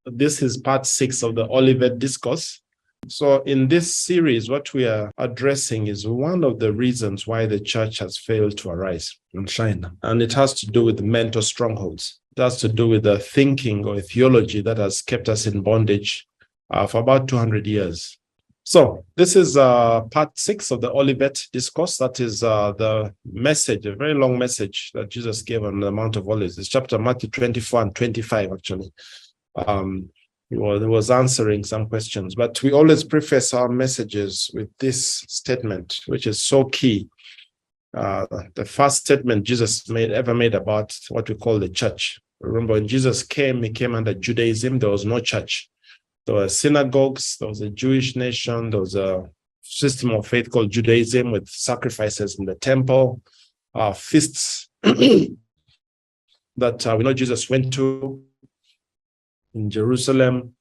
This is part 6 of the OLIVET discourse. So in this series, what we are addressing is one of the reasons why the church has failed to arise and shine. And it has to do with mental strongholds. It has to do with the thinking or theology that has kept us in bondage for about 200 years. So this is part 6 of the OLIVET discourse. That is the message, a very long message that Jesus gave on the Mount of Olives. It's chapter Matthew 24 and 25, actually. He was answering some questions, but we always preface our messages with this statement, which is so key. The first statement Jesus ever made about what we call the church. Remember, when Jesus came, he came under Judaism. There was no church. There were synagogues. There was a Jewish nation. There was a system of faith called Judaism with sacrifices in the temple, feasts that we know Jesus went to in Jerusalem.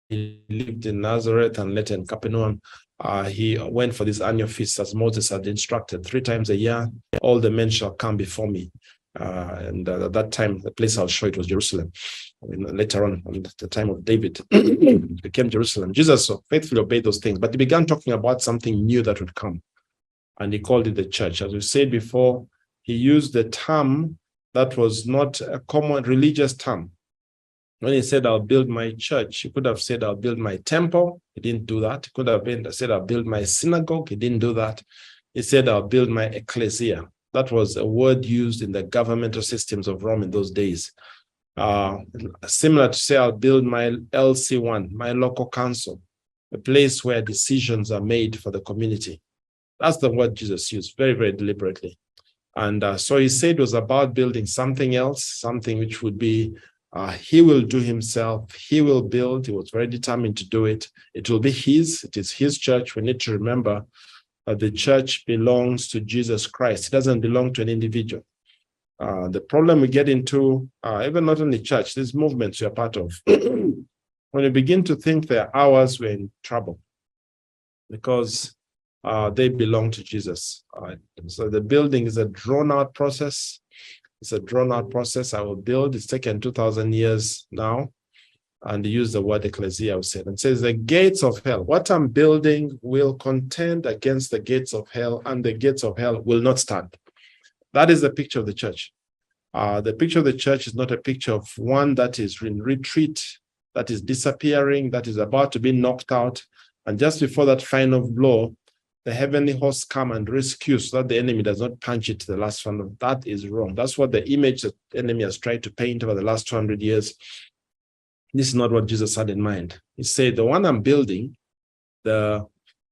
He lived in Nazareth and later in Capernaum. He went for these annual feasts as Moses had instructed. 3 times a year, all the men shall come before me. And at that time, the place I'll show it was Jerusalem. Later on the time of David, it became Jerusalem. Jesus faithfully obeyed those things, but he began talking about something new that would come. And he called it the church. As we said before, he used the term that was not a common religious term. When he said, I'll build my church, he could have said, I'll build my temple. He didn't do that. He could have said, I'll build my synagogue. He didn't do that. He said, I'll build my ecclesia. That was a word used in the governmental systems of Rome in those days. Similar to say, I'll build my LC1, my local council, a place where decisions are made for the community. That's the word Jesus used very, very deliberately. And so he said it was about building something else, something which would be he will do himself, he will build. He was very determined to do it. It will be his, it is his church. We need to remember that the church belongs to Jesus Christ. It doesn't belong to an individual. The problem we get into, even not only church, these movements you're part of, when you begin to think they're ours, we're in trouble because they belong to Jesus. So the building is a drawn-out process. It's a drawn-out process. I will build. It's taken 2,000 years now. And use the word ecclesia, we said. And says the gates of hell. What I'm building will contend against the gates of hell, and the gates of hell will not stand. That is the picture of the church. The picture of the church is not a picture of one that is in retreat, that is disappearing, that is about to be knocked out. And just before that final blow, the heavenly hosts come and rescue so that the enemy does not punch it to the last one. That is wrong. That's what the image that the enemy has tried to paint over the last 200 years. This is not what Jesus had in mind. He said, the one I'm building, the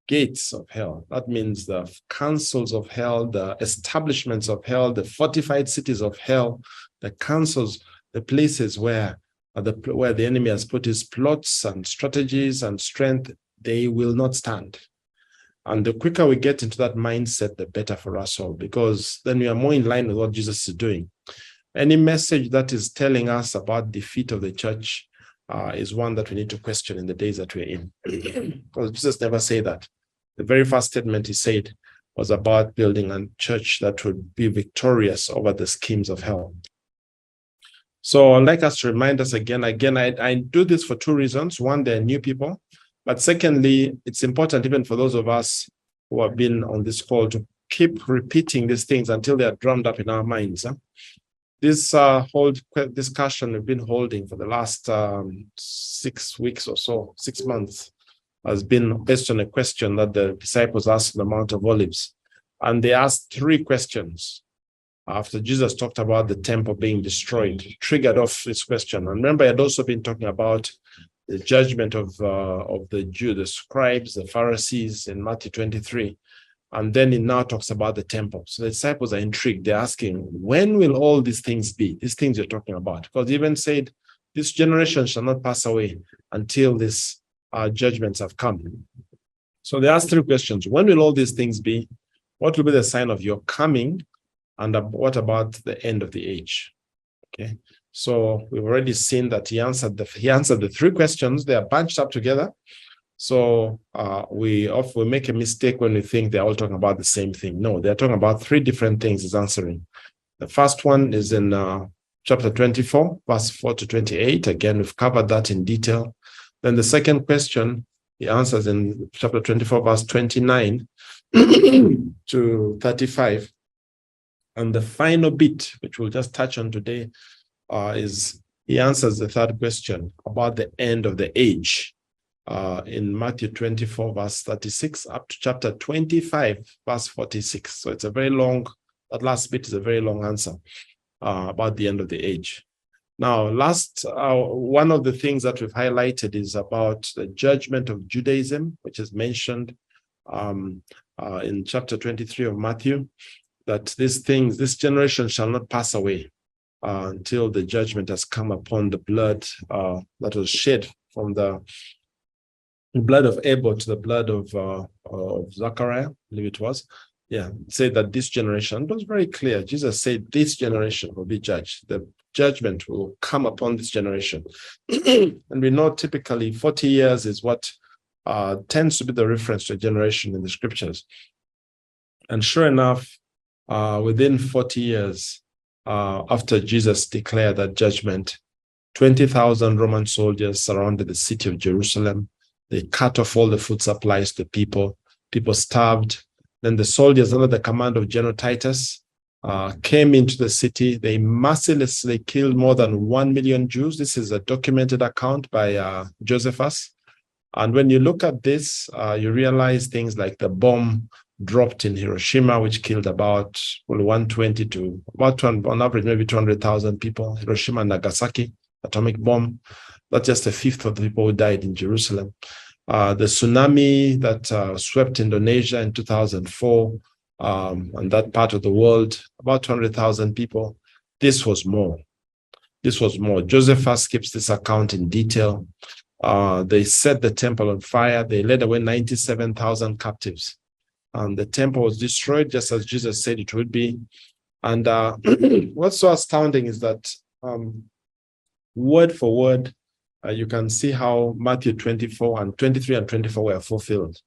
gates of hell, that means the councils of hell, the establishments of hell, the fortified cities of hell, the councils, the places where the enemy has put his plots and strategies and strength, they will not stand. And the quicker we get into that mindset, the better for us all, because then we are more in line with what Jesus is doing. Any message that is telling us about defeat of the church is one that we need to question in the days that we're in. Because Jesus never said that. The very first statement he said was about building a church that would be victorious over the schemes of hell. So I'd like us to remind us again, I do this for 2 reasons. One, they're new people. But secondly, it's important even for those of us who have been on this call to keep repeating these things until they are drummed up in our minds. This whole discussion we've been holding for the last 6 weeks or so, 6 months, has been based on a question that the disciples asked on the Mount of Olives. And they asked 3 questions. After Jesus talked about the temple being destroyed, triggered off this question. And remember, he had also been talking about the judgment of the Jews, the scribes, the Pharisees in Matthew 23. And then he now talks about the temple. So the disciples are intrigued. They're asking, when will all these things be? These things you're talking about. Because he even said, this generation shall not pass away until these judgments have come. So they asked 3 questions. When will all these things be? What will be the sign of your coming? And what about the end of the age? Okay. So we've already seen that he answered the 3 questions. They are bunched up together. So we make a mistake when we think they're all talking about the same thing. No, they're talking about 3 different things he's answering. The first one is in chapter 24, verse 4 to 28. Again, we've covered that in detail. Then the second question, he answers in chapter 24, verse 29 to 35. And the final bit, which we'll just touch on today, is he answers the third question about the end of the age in Matthew 24, verse 36, up to chapter 25, verse 46. So it's a very long, that last bit is a very long answer about the end of the age. Now, one of the things that we've highlighted is about the judgment of Judaism, which is mentioned in chapter 23 of Matthew, that this generation shall not pass away until the judgment has come upon the blood that was shed from the blood of Abel to the blood of Zachariah, I believe it was. Yeah, said that this generation, it was very clear. Jesus said this generation will be judged. The judgment will come upon this generation. And we know typically 40 years is what tends to be the reference to a generation in the scriptures. And sure enough, within 40 years after Jesus declared that judgment, 20,000 Roman soldiers surrounded the city of Jerusalem. They cut off all the food supplies to people. People starved. Then the soldiers under the command of General Titus came into the city. They mercilessly killed more than 1 million Jews. This is a documented account by Josephus. And when you look at this, you realize things like the bomb dropped in Hiroshima, which killed about 120 to about 200, on average, maybe 200,000 people. Hiroshima and Nagasaki, atomic bomb. That's just a fifth of the people who died in Jerusalem. The tsunami that swept Indonesia in 2004, and that part of the world, about 200,000 people. This was more. This was more. Josephus keeps this account in detail. They set the temple on fire. They led away 97,000 captives. And the temple was destroyed just as Jesus said it would be. And what's so astounding is that word for word, you can see how Matthew 24 and 23 and 24 were fulfilled.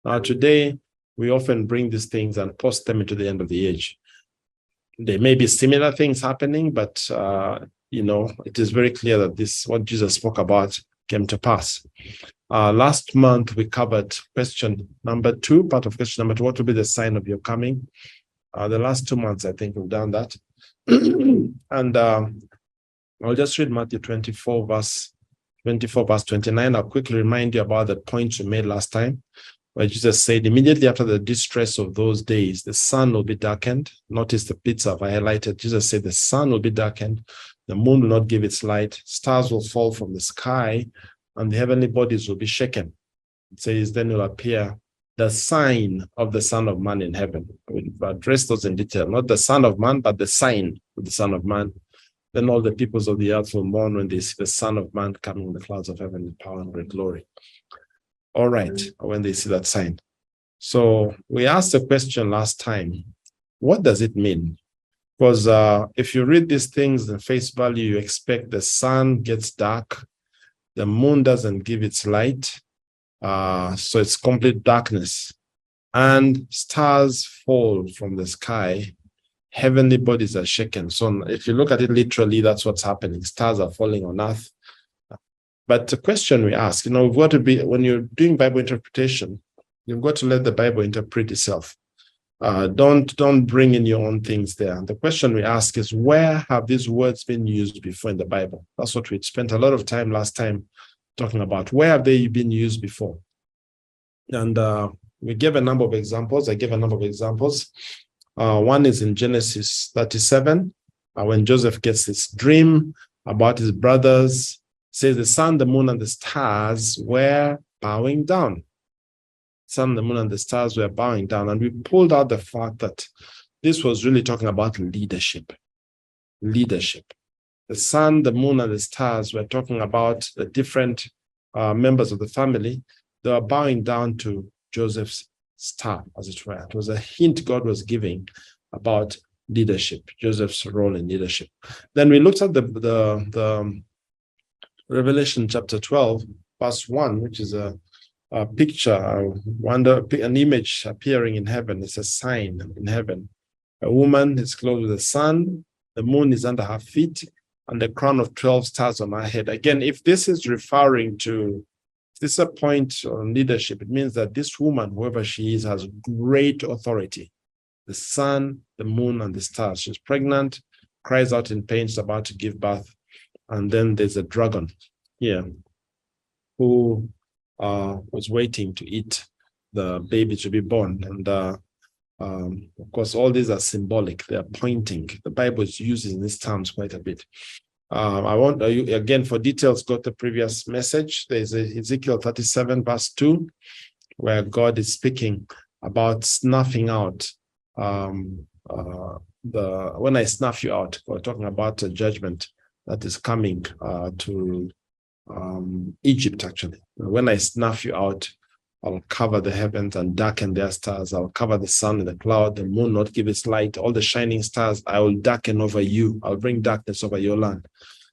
Now today, we often bring these things and post them into the end of the age. There may be similar things happening, but it is very clear that what Jesus spoke about came to pass. Last month, we covered question number 2, part of question number 2, what will be the sign of your coming? The last 2 months, I think we've done that. And I'll just read Matthew 24, verse 29. I'll quickly remind you about the points we made last time, where Jesus said, immediately after the distress of those days, the sun will be darkened. Notice the bits I've highlighted. Jesus said the sun will be darkened, the moon will not give its light, stars will fall from the sky, and the heavenly bodies will be shaken. It says, then will appear the sign of the Son of Man in heaven. We've addressed those in detail, not the Son of Man, but the sign of the Son of Man. Then all the peoples of the earth will mourn when they see the Son of Man coming in the clouds of heaven in power and great glory. All right, when they see that sign. So we asked the question last time, what does it mean? Because if you read these things in face value, you expect the sun gets dark, the moon doesn't give its light, so it's complete darkness, and stars fall from the sky, heavenly bodies are shaken. So if you look at it literally, that's what's happening. Stars are falling on earth. But the question we ask, we've got to be, when you're doing Bible interpretation, you've got to let the Bible interpret itself. Don't bring in your own things there. The question we ask is, where have these words been used before in the Bible? That's what we spent a lot of time last time talking about. Where have they been used before? And we gave a number of examples. I gave a number of examples. One is in Genesis 37, when Joseph gets this dream about his brothers. Says the sun, the moon, and the stars were bowing down. Sun, the moon, and the stars were bowing down. And we pulled out the fact that this was really talking about leadership. Leadership. The sun, the moon, and the stars were talking about the different members of the family. They were bowing down to Joseph's star, as it were. It was a hint God was giving about leadership, Joseph's role in leadership. Then we looked at the Revelation chapter 12, verse 1, which is a picture, an image appearing in heaven. It's a sign in heaven. A woman is clothed with the sun, The moon is under her feet, and the crown of 12 stars on her head. Again, if this is referring to, if this is a point on leadership, it means that this woman, whoever she is, has great authority. The sun, the moon, and the stars. She's pregnant, cries out in pain, she's about to give birth. And then there's a dragon here who was waiting to eat the baby to be born. And of course, all these are symbolic. They are pointing. The Bible is using these terms quite a bit. I want you again for details. Got the previous message. There's Ezekiel 37 verse 2, where God is speaking about snuffing out. When I snuff you out, we're talking about a judgment that is coming to Egypt. Actually, when I snuff you out, I'll cover the heavens and darken their stars. I'll cover the sun and the cloud, the moon not give its light. All the shining stars I will darken over you. I'll bring darkness over your land.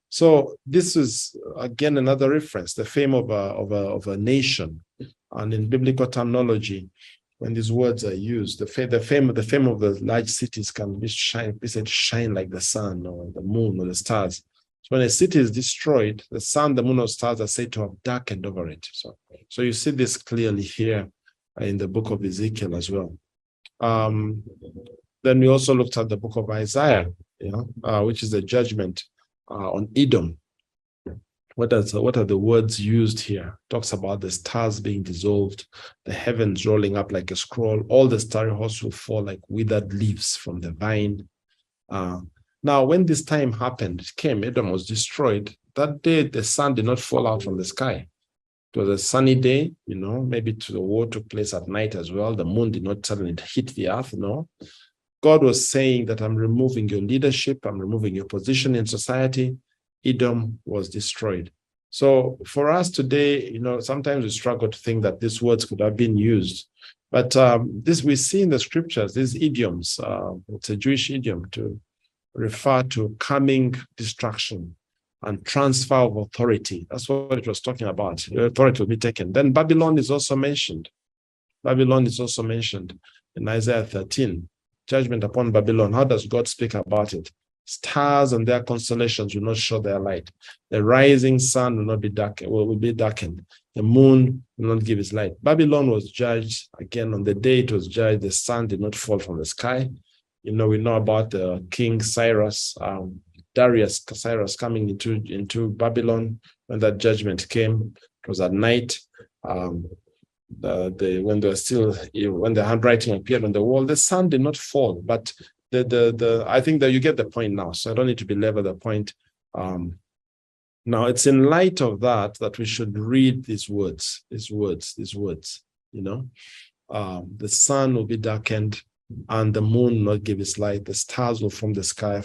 So this is again another reference, the fame of a nation, and in biblical terminology, when these words are used, the fame of the large cities can be said to shine like the sun or the moon or the stars. So when a city is destroyed, the sun, the moon, or stars are said to have darkened over it. So you see this clearly here in the book of Ezekiel as well. Then we also looked at the book of Isaiah, which is the judgment on Edom. What are the words used here? It talks about the stars being dissolved, the heavens rolling up like a scroll, all the starry hosts will fall like withered leaves from the vine. Now, when this time happened, it came, Edom was destroyed. That day, the sun did not fall out from the sky. It was a sunny day, maybe the war took place at night as well. The moon did not suddenly hit the earth, no. God was saying that I'm removing your leadership, I'm removing your position in society. Edom was destroyed. So for us today, sometimes we struggle to think that these words could have been used. But this we see in the scriptures, these idioms, it's a Jewish idiom to refer to coming destruction and transfer of authority. That's what it was talking about. The authority will be taken. Then Babylon is also mentioned. Babylon is also mentioned in Isaiah 13. Judgment upon Babylon. How does God speak about it? Stars and their constellations will not show their light. The rising sun will not be darkened, will be darkened. The moon will not give its light. Babylon was judged again on the day it was judged. The sun did not fall from the sky. We know about King Cyrus, Darius Cyrus coming into Babylon when that judgment came. It was at night. When the handwriting appeared on the wall, the sun did not fall. But I think that you get the point now, so I don't need to belabor the point. Now it's in light of that we should read these words. The sun will be darkened, and the moon will not give its light. The stars will fall from the sky,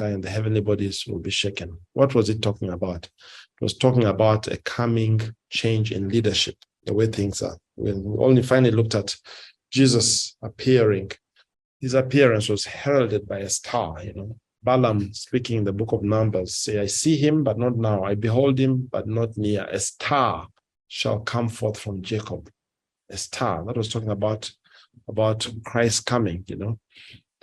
and the heavenly bodies will be shaken. What was it talking about? It was talking about a coming change in leadership, the way things are. We only finally looked at Jesus appearing. His appearance was heralded by a star. Balaam, speaking in the book of Numbers, say, I see him, but not now. I behold him, but not near. A star shall come forth from Jacob. A star. That was talking about Christ coming,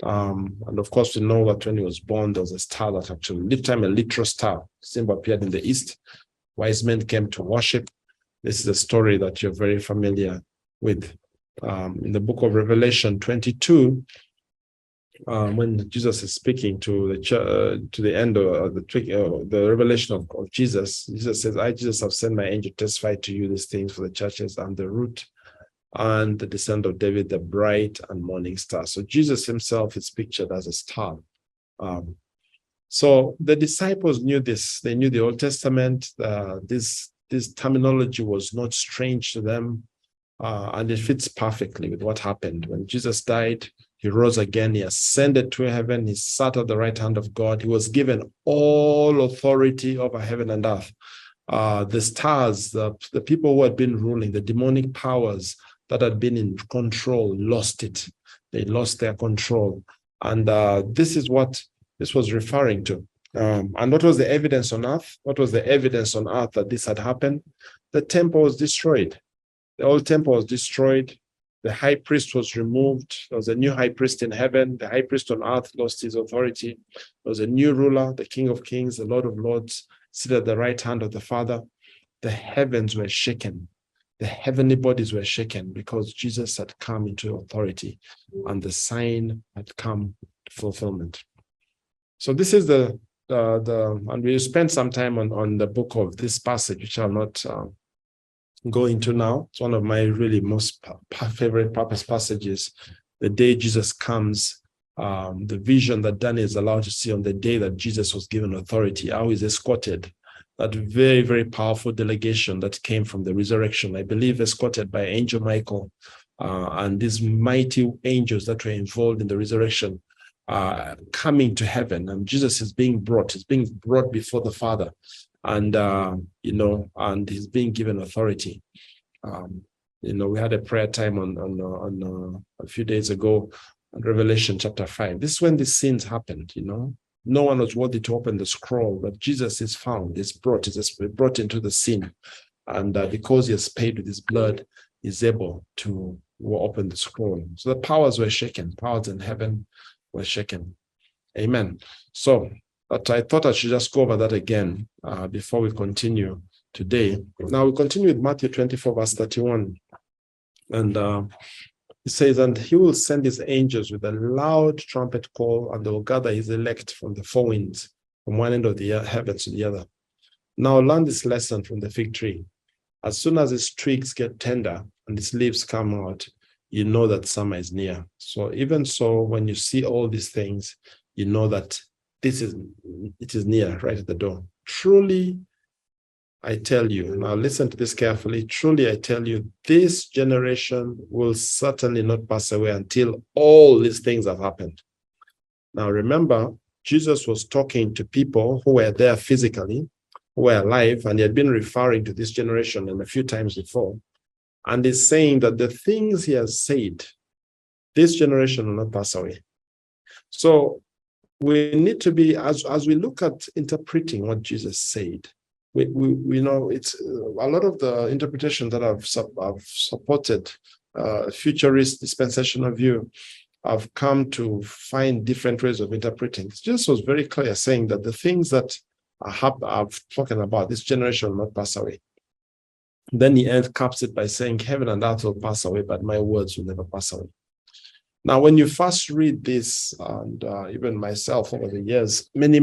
And of course, we know that when he was born, there was a star that actually, this time a literal star, symbol appeared in the east. Wise men came to worship. This is a story that you're very familiar with. In the book of Revelation 22, when Jesus is speaking to the end of the revelation of Jesus, Jesus says, I, Jesus, have sent my angel to testify to you these things for the churches. And the root and the descent of David, the bright and morning star. So Jesus himself is pictured as a star. So the disciples knew this. They knew the Old Testament. This terminology was not strange to them. And it fits perfectly with what happened. When Jesus died, he rose again, he ascended to heaven, he sat at the right hand of God. He was given all authority over heaven and earth. The stars, the people who had been ruling, the demonic powers that had been in control, lost it. They lost their control. And this is what this was referring to. And what was the evidence on earth? What was the evidence on earth that this had happened? The temple was destroyed. The old temple was destroyed. The high priest was removed. There was a new high priest in heaven. The high priest on earth lost his authority. There was a new ruler, the King of Kings, the Lord of Lords, seated at the right hand of the Father. The heavens were shaken. The heavenly bodies were shaken because Jesus had come into authority and the sign had come to fulfillment. So this is and we spent some time on the book of this passage, which I'll not go into now. It's one of my really most favorite purpose passages. The day Jesus comes, the vision that Daniel is allowed to see on the day that Jesus was given authority, how he's escorted. That very, very powerful delegation that came from the resurrection, I believe escorted by Angel Michael and these mighty angels that were involved in the resurrection, coming to heaven. And Jesus is being brought before the Father. And, and he's being given authority. We had a prayer time on a few days ago on Revelation chapter 5. This is when these scenes happened, No one was worthy to open the scroll, but Jesus is found, is brought into the scene. And because he has paid with his blood, he's able to open the scroll. So the powers were shaken. Powers in heaven were shaken. Amen. So, but I thought I should just go over that again before we continue today. Now we continue with Matthew 24, verse 31. And it says, and he will send his angels with a loud trumpet call, and they will gather his elect from the four winds, from one end of the heavens to the other. Now learn this lesson from the fig tree. As soon as its twigs get tender and its leaves come out, you know that summer is near. So even so, when you see all these things, you know that it is near, right at the door. Truly, I tell you, now listen to this carefully. Truly, I tell you, this generation will certainly not pass away until all these things have happened. Now, remember, Jesus was talking to people who were there physically, who were alive, and he had been referring to this generation and a few times before. And he's saying that the things he has said, this generation will not pass away. So we need to be, as we look at interpreting what Jesus said, we know it's a lot of the interpretations that I've supported futurist dispensational view. I've come to find different ways of interpreting. It just was very clear, saying that the things that I've spoken about, this generation will not pass away. Then he caps it by saying, heaven and earth will pass away, but my words will never pass away. Now, when you first read this, and even myself over the years, many,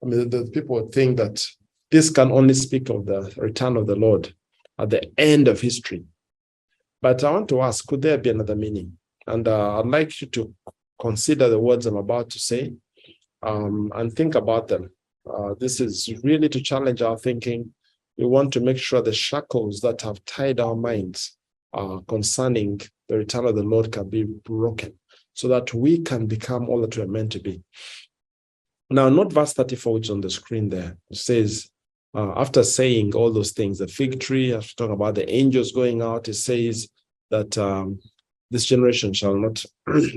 the people would think that this can only speak of the return of the Lord at the end of history. But I want to ask, could there be another meaning? And I'd like you to consider the words I'm about to say and think about them. This is really to challenge our thinking. We want to make sure the shackles that have tied our minds concerning the return of the Lord can be broken so that we can become all that we are meant to be. Now, note verse 34, which is on the screen there. It says, after saying all those things, the fig tree, after talking about the angels going out, it says that this generation shall not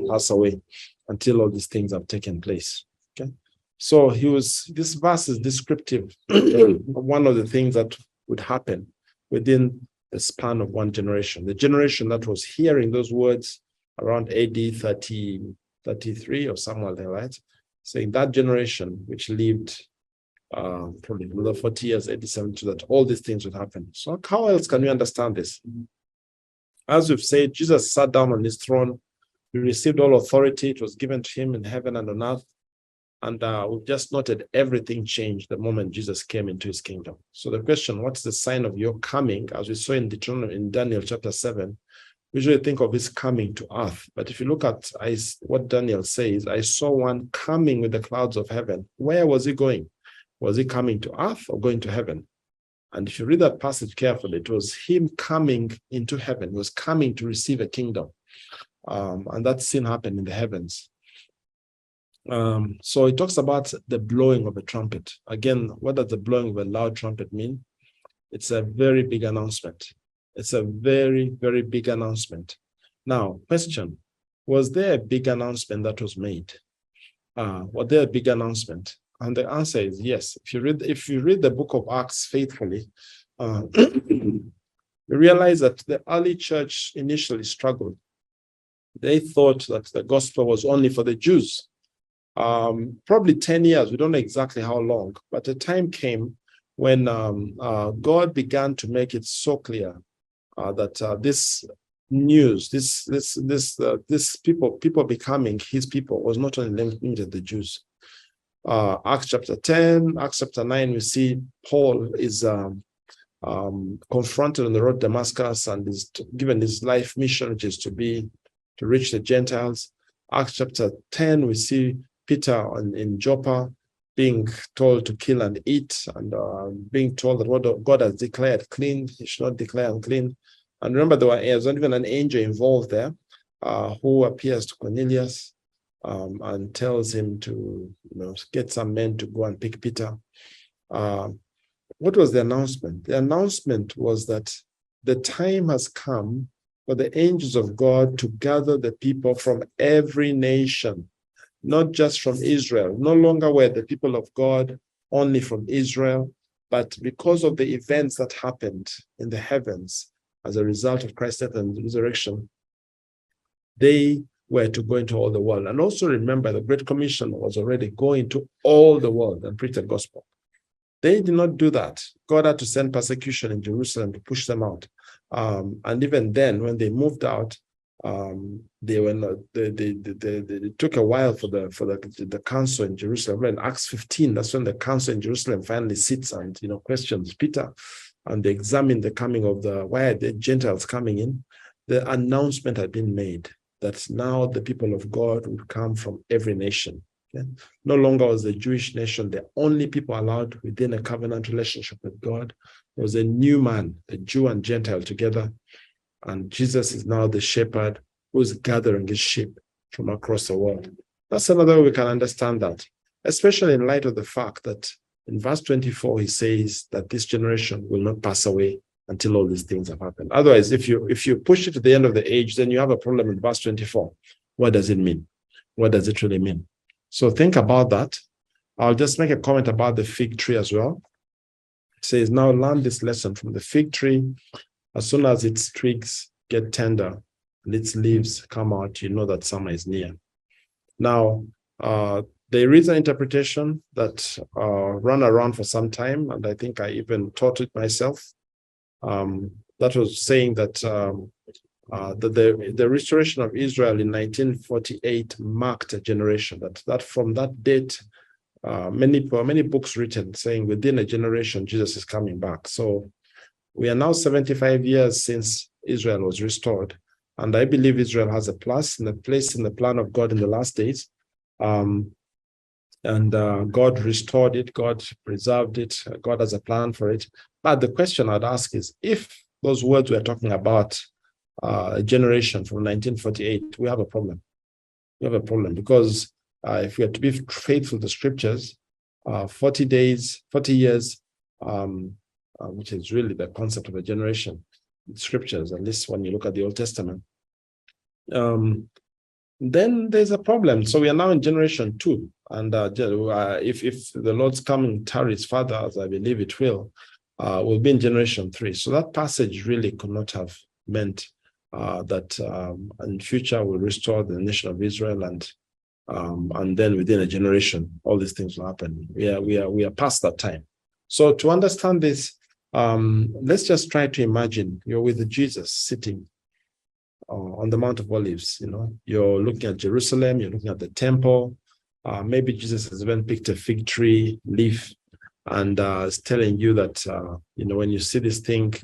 pass away until all these things have taken place. Okay. So this verse is descriptive of one of the things that would happen within the span of one generation. The generation that was hearing those words around AD 33 or somewhere there, right? Saying that generation which lived probably another 40 years, 87, so that all these things would happen. So how else can we understand this? As we've said, Jesus sat down on his throne. He received all authority. It was given to him in heaven and on earth. And we've just noted everything changed the moment Jesus came into his kingdom. So the question, what's the sign of your coming? As we saw in Daniel chapter 7, we usually think of his coming to earth. But if you look at what Daniel says, I saw one coming with the clouds of heaven. Where was he going? Was he coming to earth or going to heaven? And if you read that passage carefully, it was him coming into heaven. He was coming to receive a kingdom. And that scene happened in the heavens. So it talks about the blowing of a trumpet. Again, what does the blowing of a loud trumpet mean? It's a very big announcement. It's a very, very big announcement. Now, question, was there a big announcement that was made? Was there a big announcement? And the answer is yes. If you read the book of Acts faithfully, we realize that the early church initially struggled. They thought that the gospel was only for the Jews. Probably 10 years, we don't know exactly how long, but the time came when God began to make it so clear that this news, this people becoming his people was not only limited to the Jews. Acts chapter 10, Acts chapter 9, we see Paul is confronted on the road to Damascus and is given his life mission, which is to reach the Gentiles. Acts chapter 10, we see Peter in Joppa being told to kill and eat, and being told that what God has declared clean, he should not declare unclean. And remember, there was not even an angel involved there who appears to Cornelius and tells him to get some men to go and pick Peter. What was the announcement? The announcement was that the time has come for the angels of God to gather the people from every nation, not just from Israel. No longer were the people of God only from Israel, but because of the events that happened in the heavens as a result of Christ's death and resurrection, they were to go into all the world. And also remember, the Great Commission was already going to all the world and preach the gospel. They did not do that. God had to send persecution in Jerusalem to push them out. And even then, when they moved out, they were not. It took a while for the council in Jerusalem. In Acts 15, that's when the council in Jerusalem finally sits and questions Peter, and they examine the coming of why are the Gentiles coming in. The announcement had been made that now the people of God would come from every nation. Okay? No longer was the Jewish nation the only people allowed within a covenant relationship with God. There was a new man, a Jew and Gentile together, and Jesus is now the shepherd who's gathering his sheep from across the world. That's another way we can understand that, especially in light of the fact that in verse 24, he says that this generation will not pass away until all these things have happened. Otherwise, if you push it to the end of the age, then you have a problem in verse 24. What does it mean? What does it really mean? So think about that. I'll just make a comment about the fig tree as well. It says, now learn this lesson from the fig tree. As soon as its twigs get tender and its leaves come out, you know that summer is near. Now, there is an interpretation that ran around for some time, and I think I even taught it myself. That was saying that the restoration of Israel in 1948 marked a generation. That from that date, many books written saying within a generation Jesus is coming back. So we are now 75 years since Israel was restored, and I believe Israel has a place in the plan of God in the last days. And God restored it, God preserved it, God has a plan for it. But the question I'd ask is, if those words we're talking about a generation from 1948, we have a problem. We have a problem because if we are to be faithful to scriptures, 40 years, which is really the concept of a generation, scriptures, at least when you look at the Old Testament, then there's a problem. So we are now in generation 2. And if the Lord's coming tarries further, as I believe it will be in generation 3. So that passage really could not have meant that in future we'll restore the nation of Israel, and then within a generation, all these things will happen. We are past that time. So to understand this, let's just try to imagine you're with Jesus sitting on the Mount of Olives. You're looking at Jerusalem, you're looking at the temple. Maybe Jesus has even picked a fig tree leaf and is telling you that, when you see this thing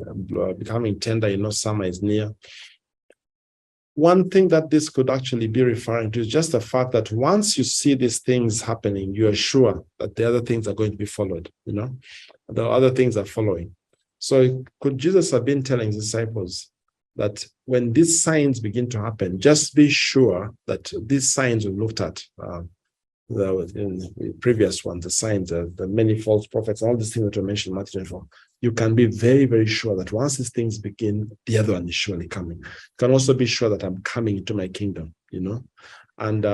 becoming tender, summer is near. One thing that this could actually be referring to is just the fact that once you see these things happening, you are sure that the other things are going to be followed. The other things are following. So could Jesus have been telling his disciples that when these signs begin to happen, just be sure that these signs we looked at, the previous ones, the signs, the many false prophets, all these things that were mentioned in Matthew 24, you can be very, very sure that once these things begin, the other one is surely coming. You can also be sure that I'm coming into my kingdom, And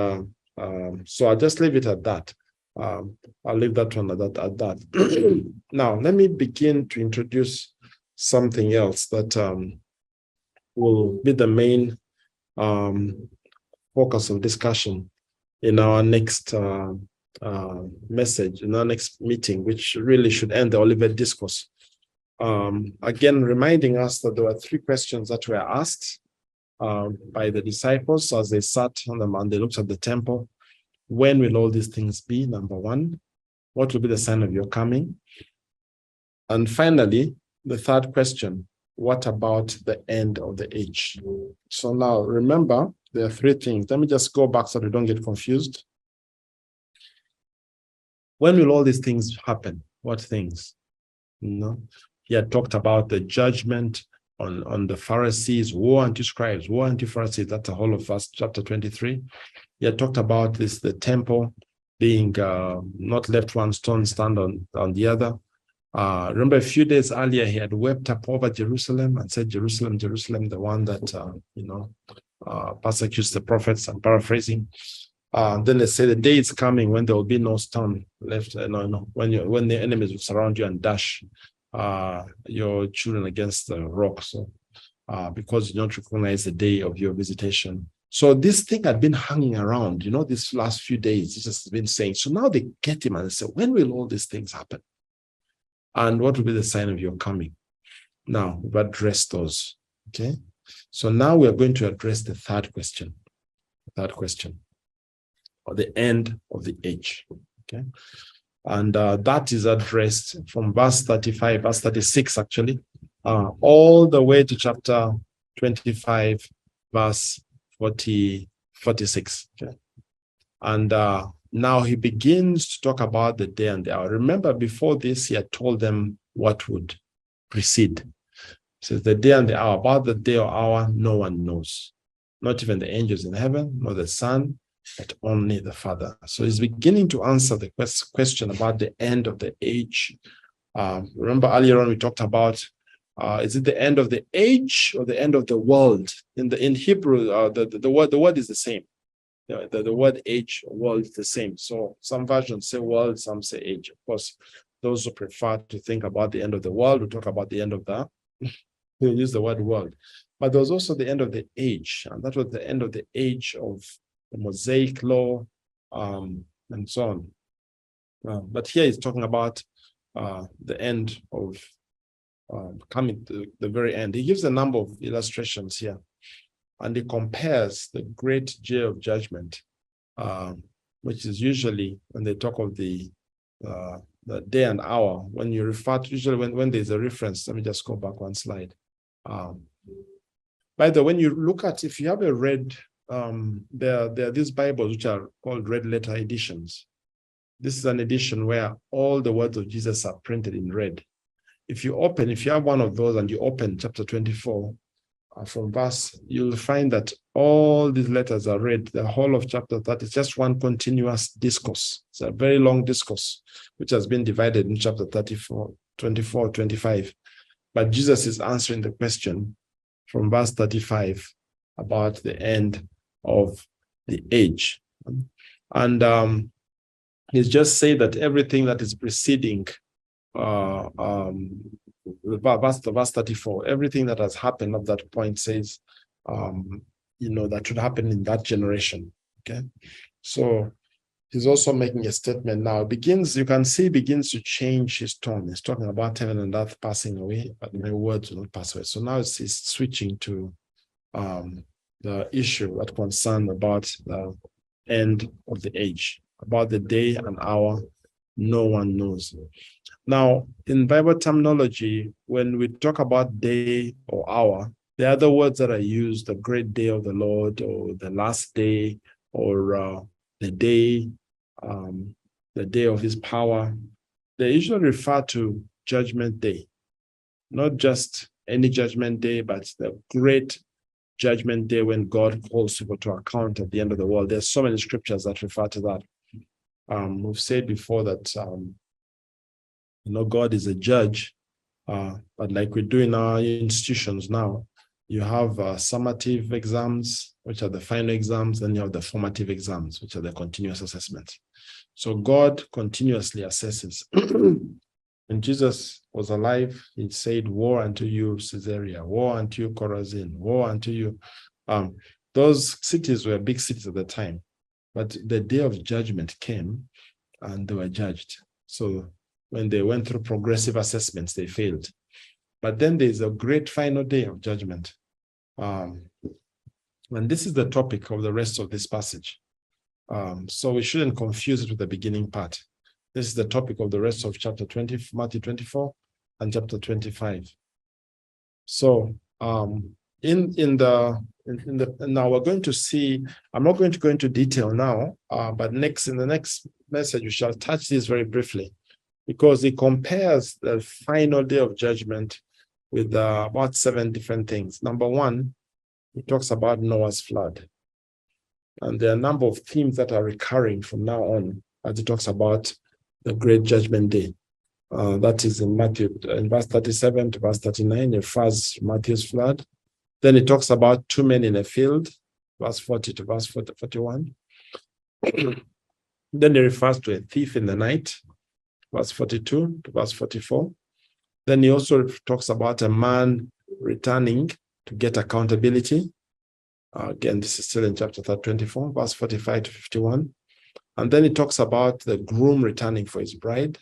so I'll just leave it at that. I'll leave that one at that. Now, let me begin to introduce something else that will be the main focus of discussion in our next message, in our next meeting, which really should end the OLIVET discourse. Again, reminding us that there were 3 questions that were asked by the disciples as they sat on them and they looked at the temple. When will all these things be? Number 1. What will be the sign of your coming? And finally, the 3rd question, what about the end of the age? So now remember, there are 3 things. Let me just go back so we don't get confused. When will all these things happen? What things? He had talked about the judgment on the Pharisees, woe unto scribes, woe unto Pharisees. That's the whole of chapter 23. He had talked about this, the temple being not left one stone stand on the other. Remember a few days earlier, he had wept up over Jerusalem and said, Jerusalem, Jerusalem, the one that, persecutes the prophets. I'm paraphrasing. Then they say the day is coming when there will be no stone left. When the enemies will surround you and dash your children against the rock. So, because you don't recognize the day of your visitation. So this thing had been hanging around, these last few days. It's just been saying. So now they get him and they say, when will all these things happen? And what will be the sign of your coming? Now, we've addressed those. Okay. So now we are going to address the 3rd question. Or the end of the age. Okay. And that is addressed from verse 35, verse 36, actually, all the way to chapter 25, verse 46. Okay. And now he begins to talk about the day and the hour. Remember, before this, he had told them what would precede. He says, the day and the hour, about the day or hour, no one knows. Not even the angels in heaven, nor the Son, but only the Father. So he's beginning to answer the question about the end of the age. Remember earlier on we talked about, is it the end of the age or the end of the world? In Hebrew, the word is the same. The word age or world is the same. So some versions say world, some say age. Of course, those who prefer to think about the end of the world will talk about the end of the, we'll use the word world. But there was also the end of the age, and that was the end of the age of the Mosaic law, and so on. But here he's talking about the end of coming to the very end. He gives a number of illustrations here, and he compares the great day of judgment, which is usually when they talk of the day and hour, when you refer to, usually when there's a reference. Let me just go back one slide. By the way, when you look at, if you have a red, there are these Bibles which are called red letter editions. This is an edition where all the words of Jesus are printed in red. If you have one of those and you open chapter 24 from verse, you'll find that all these letters are read. The whole of chapter 30 is just one continuous discourse. It's a very long discourse, which has been divided in chapter 34, 24, 25. But Jesus is answering the question from verse 35 about the end of the age. And he's just said that everything that is preceding verse 34, everything that has happened at that point says, that should happen in that generation. Okay. So he's also making a statement now. Begins to change his tone. He's talking about heaven and earth passing away, but my words will not pass away. So now he's switching to the issue that concerned about the end of the age, about the day and hour, no one knows. Now, in Bible terminology, when we talk about day or hour, the other words that are used, the great day of the Lord, or the last day, or the day of his power, they usually refer to judgment day. Not just any judgment day, but the great judgment day when God calls people to account at the end of the world. There's so many scriptures that refer to that. We've said before that God is a judge, but like we do in our institutions now, you have summative exams, which are the final exams, then you have the formative exams, which are the continuous assessments. So God continuously assesses When Jesus was alive, he said, "Woe unto you, Caesarea, woe unto you, Chorazin, woe unto you." Those cities were big cities at the time, but the day of judgment came and they were judged. So when they went through progressive assessments, they failed. But then there's a great final day of judgment. And this is the topic of the rest of this passage. So we shouldn't confuse it with the beginning part. This is the topic of the rest of chapter 20, Matthew 24 and chapter 25. So now we're going to see, I'm not going to go into detail now, but in the next message, we shall touch this very briefly, because it compares the final day of judgment with about 7 different things. Number one, it talks about Noah's flood. And there are a number of themes that are recurring from now on as it talks about the great judgment day. That is in Matthew, in verse 37 to verse 39, it refers to Matthew's flood. Then it talks about 2 men in a field, verse 40 to verse 41. Then it refers to a thief in the night, verse 42 to verse 44. Then he also talks about a man returning to get accountability. Again, this is still in chapter 24, verse 45 to 51. And then it talks about the groom returning for his bride.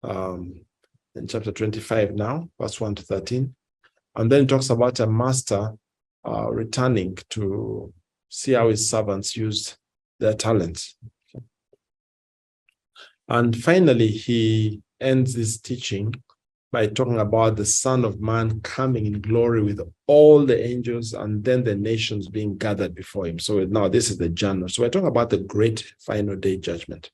In chapter 25 now, verse 1 to 13. And then it talks about a master returning to see how his servants used their talents. And finally, he ends this teaching by talking about the Son of Man coming in glory with all the angels and then the nations being gathered before him. So now this is the genre. So we're talking about the great final day judgment.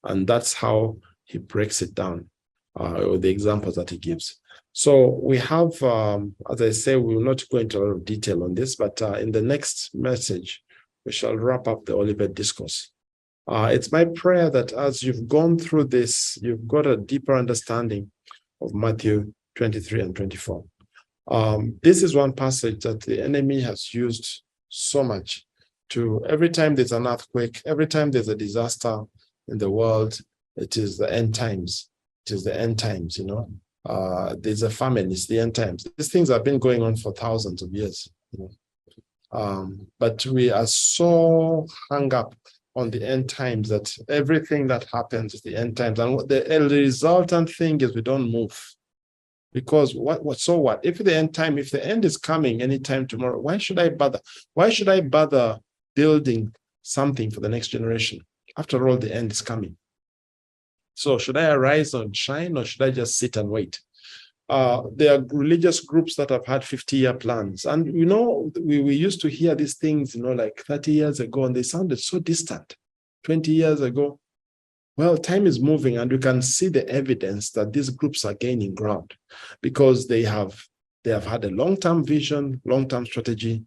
And that's how he breaks it down, or the examples that he gives. So we have, as I say, we will not go into a lot of detail on this, but in the next message, we shall wrap up the OLIVET discourse. It's my prayer that as you've gone through this, you've got a deeper understanding of Matthew 23 and 24. This is one passage that the enemy has used so much to, every time there's an earthquake, every time there's a disaster in the world, it is the end times. It is the end times, you know. There's a famine, it's the end times. These things have been going on for thousands of years. You know? But we are so hung up on the end times that everything that happens is the end times. And the resultant thing is we don't move. Because so what? If the end is coming anytime tomorrow, why should I bother? Why should I bother building something for the next generation? After all, the end is coming. So should I arise and shine, or should I just sit and wait? There are religious groups that have had 50-year plans. And, you know, we used to hear these things, you know, like 30 years ago, and they sounded so distant. 20 years ago. Well, time is moving, and we can see the evidence that these groups are gaining ground because they have had a long-term vision, long-term strategy,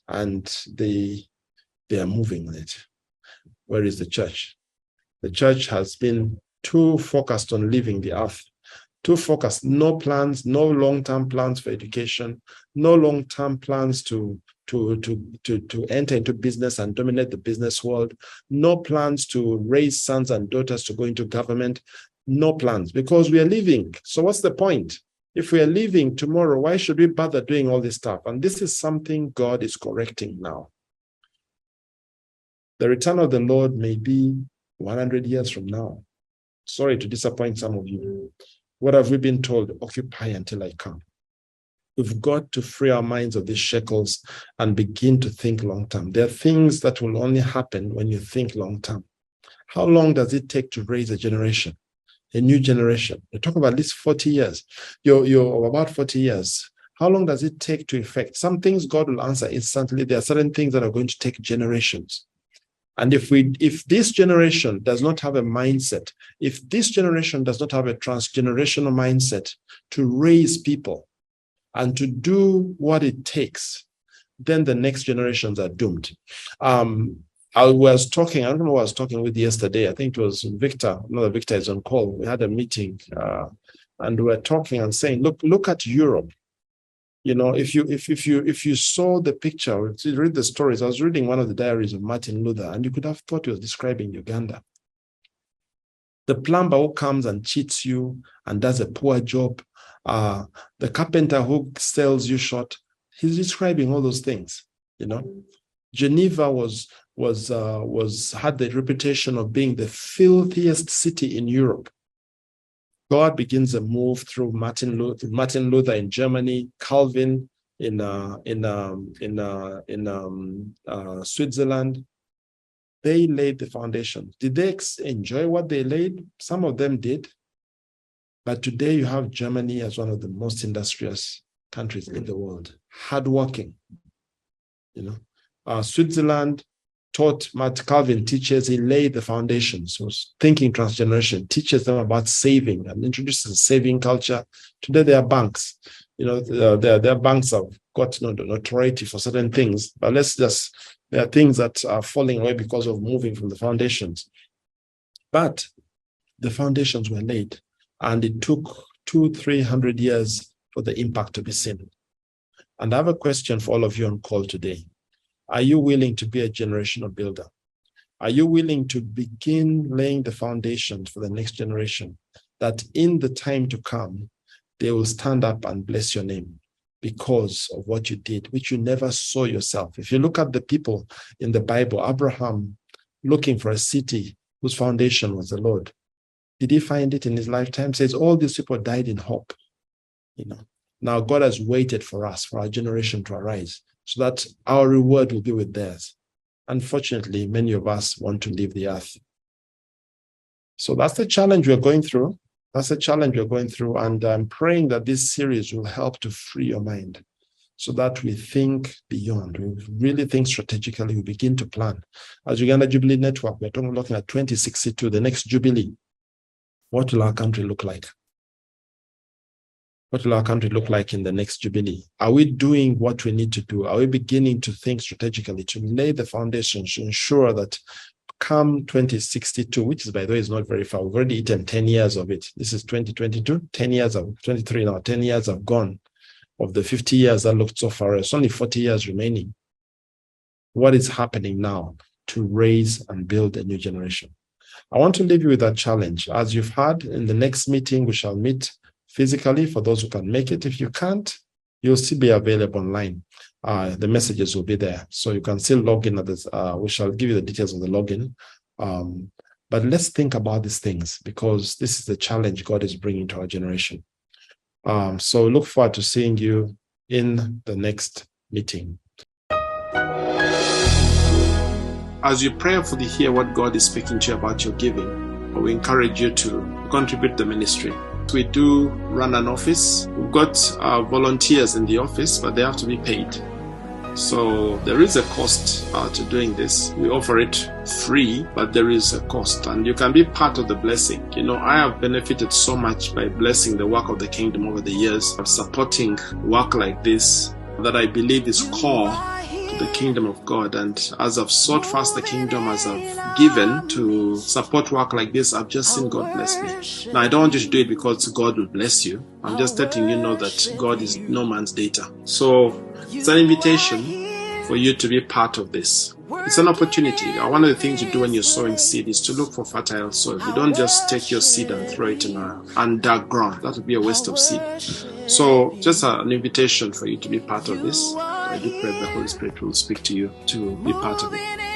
and they are moving on it. Where is the church? The church has been too focused on leaving the earth, too focused, no plans, no long-term plans for education, no long-term plans to enter into business and dominate the business world, no plans to raise sons and daughters to go into government, no plans, because we are leaving. So what's the point? If we are leaving tomorrow, why should we bother doing all this stuff? And this is something God is correcting now. The return of the Lord may be 100 years from now. Sorry to disappoint some of you. What have we been told? Occupy until I come. We've got to free our minds of these shackles and begin to think long-term. There are things that will only happen when you think long-term. How long does it take to raise a generation, a new generation? You're talking about at least 40 years. You're about 40 years. How long does it take to effect? Some things God will answer instantly. There are certain things that are going to take generations. And if this generation does not have a mindset, if this generation does not have a transgenerational mindset to raise people and to do what it takes, then the next generations are doomed. I don't know who I was talking with yesterday. I think it was Victor. Another Victor is on call. We had a meeting and we were talking and saying, look at Europe. You know, if you saw the picture, if you read the stories, I was reading one of the diaries of Martin Luther, and you could have thought he was describing Uganda. The plumber who comes and cheats you and does a poor job, the carpenter who sells you short, he's describing all those things, you know. Geneva had the reputation of being the filthiest city in Europe. God begins a move through Martin Luther in Germany, Calvin in Switzerland. They laid the foundation. Did they enjoy what they laid? Some of them did. But today you have Germany as one of the most industrious countries in the world, hardworking. You know, Switzerland taught Calvin teaches, he laid the foundations. So thinking transgeneration, teaches them about saving and introduces a saving culture. Today there are banks. You know, their banks have got notoriety for certain things, but there are things that are falling away because of moving from the foundations. But the foundations were laid, and it took 200-300 years for the impact to be seen. And I have a question for all of you on call today. Are you willing to be a generational builder? Are you willing to begin laying the foundations for the next generation, that in the time to come, they will stand up and bless your name because of what you did, which you never saw yourself? If you look at the people in the Bible, Abraham looking for a city whose foundation was the Lord, did he find it in his lifetime? It says all these people died in hope. You know, now God has waited for us, for our generation to arise, so that our reward will be with theirs. Unfortunately, many of us want to leave the earth. So that's the challenge we're going through. That's the challenge we're going through. And I'm praying that this series will help to free your mind so that we think beyond. We really think strategically. We begin to plan. As Uganda Jubilee Network, we're looking at 2062, the next Jubilee. What will our country look like? What will our country look like in the next Jubilee? Are we doing what we need to do? Are we beginning to think strategically to lay the foundations to ensure that come 2062, which is, by the way, is not very far. We've already eaten 10 years of it. This is 2022, 10 years of 23 now, 10 years have gone. Of the 50 years that looked so far, it's only 40 years remaining. What is happening now to raise and build a new generation? I want to leave you with that challenge. As you've heard, in the next meeting, we shall meet physically for those who can make it. If you can't, you'll still be available online. The messages will be there. So you can still log in at this. We shall give you the details of the login. But let's think about these things, because this is the challenge God is bringing to our generation. So look forward to seeing you in the next meeting. As you prayerfully hear what God is speaking to you about your giving, we encourage you to contribute to the ministry. We do run an office. We've got volunteers in the office, but they have to be paid. So there is a cost to doing this. We offer it free, but there is a cost, and you can be part of the blessing. You know, I have benefited so much by blessing the work of the kingdom over the years of supporting work like this that I believe is core to the kingdom of God. And as I've sought first the kingdom, as I've given to support work like this, I've just seen God bless me. Now, I don't want you to do it because God will bless you. I'm just letting you know that God is no man's data. So it's an invitation for you to be part of this. It's an opportunity. One of the things you do when you're sowing seed is to look for fertile soil. You don't just take your seed and throw it in an underground. That would be a waste of seed. So just an invitation for you to be part of this. I do pray the Holy Spirit will speak to you to be part of it.